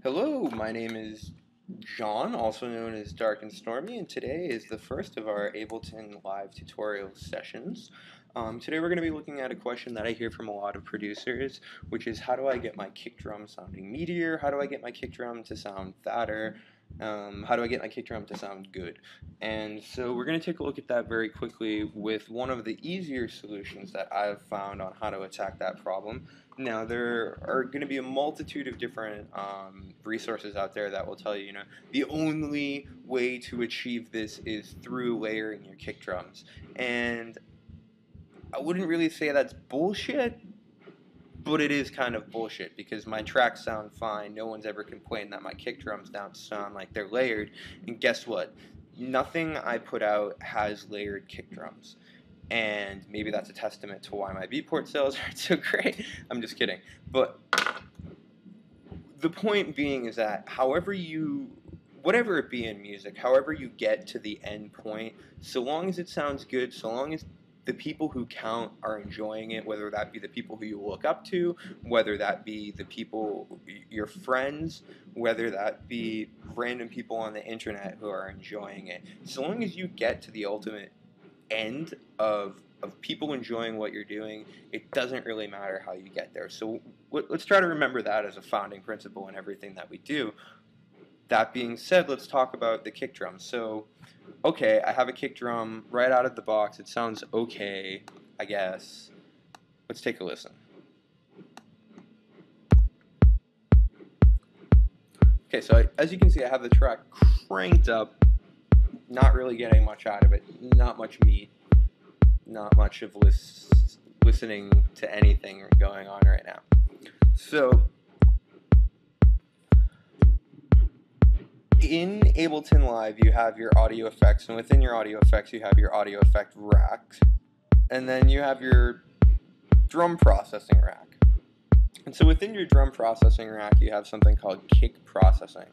Hello, my name is John, also known as Dark and Stormy, and today is the first of our Ableton live tutorial sessions. Today we're going to be looking at a question that I hear from a lot of producers, which is how do I get my kick drum sounding meatier? How do I get my kick drum to sound fatter? How do I get my kick drum to sound good? And so we're going to take a look at that very quickly with one of the easier solutions that I've found on how to attack that problem. Now, there are going to be a multitude of different resources out there that will tell you, the only way to achieve this is through layering your kick drums. And I wouldn't really say that's bullshit, but it is kind of bullshit because my tracks sound fine. No one's ever complained that my kick drums don't sound like they're layered. And guess what? Nothing I put out has layered kick drums. And maybe that's a testament to why my Beatport sales aren't so great. I'm just kidding. But the point being is that whatever it be in music, however you get to the end point, so long as it sounds good, so long as the people who count are enjoying it, whether that be the people who you look up to, whether that be the people, your friends, whether that be random people on the internet who are enjoying it, so long as you get to the ultimate end of people enjoying what you're doing, it doesn't really matter how you get there. So let's try to remember that as a founding principle in everything that we do. That being said, let's talk about the kick drum. So, okay, I have a kick drum right out of the box. It sounds okay, I guess. Let's take a listen. Okay, so as you can see, I have the track cranked up. Not really getting much out of it, not much meat, not much of listening to anything going on right now. So, in Ableton Live, you have your audio effects, and within your audio effects, you have your audio effect rack, and then you have your drum processing rack. And so within your drum processing rack, you have something called kick processing.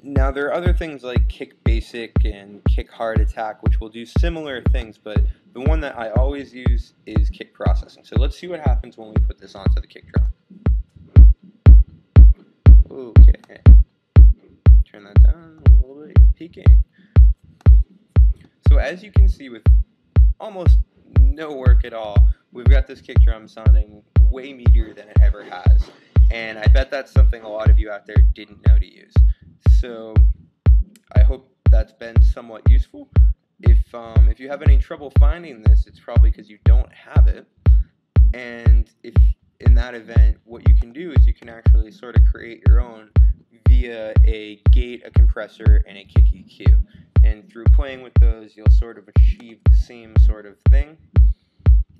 Now, there are other things like Kick Basic and Kick Hard Attack, which will do similar things, but the one that I always use is kick processing. So let's see what happens when we put this onto the kick drum. Okay. Turn that down a little bit, peaking. So as you can see, with almost no work at all, we've got this kick drum sounding way meatier than it ever has. And I bet that's something a lot of you out there didn't know to use. So I hope that's been somewhat useful. If you have any trouble finding this, it's probably because you don't have it. And if in that event, what you can do is you can actually sort of create your own via a gate, a compressor, and a kick EQ. And through playing with those, you'll sort of achieve the same sort of thing.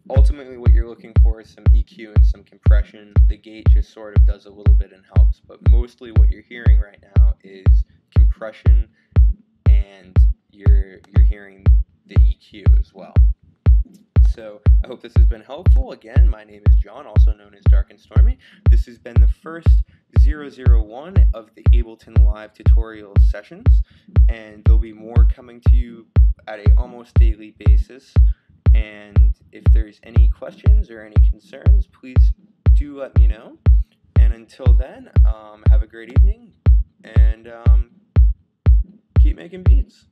Ultimately, what you're looking for is some EQ and some compression. The gate just sort of does a little bit and helps, but mostly what you're hearing right now is compression, and you're hearing the EQ as well. So I hope this has been helpful. Again, my name is John, also known as Dark and Stormy. This has been the first 001 of the Ableton Live tutorial sessions, and there'll be more coming to you at a almost daily basis. And if there's any questions or any concerns, please do let me know. And until then, have a great evening, and keep making beats.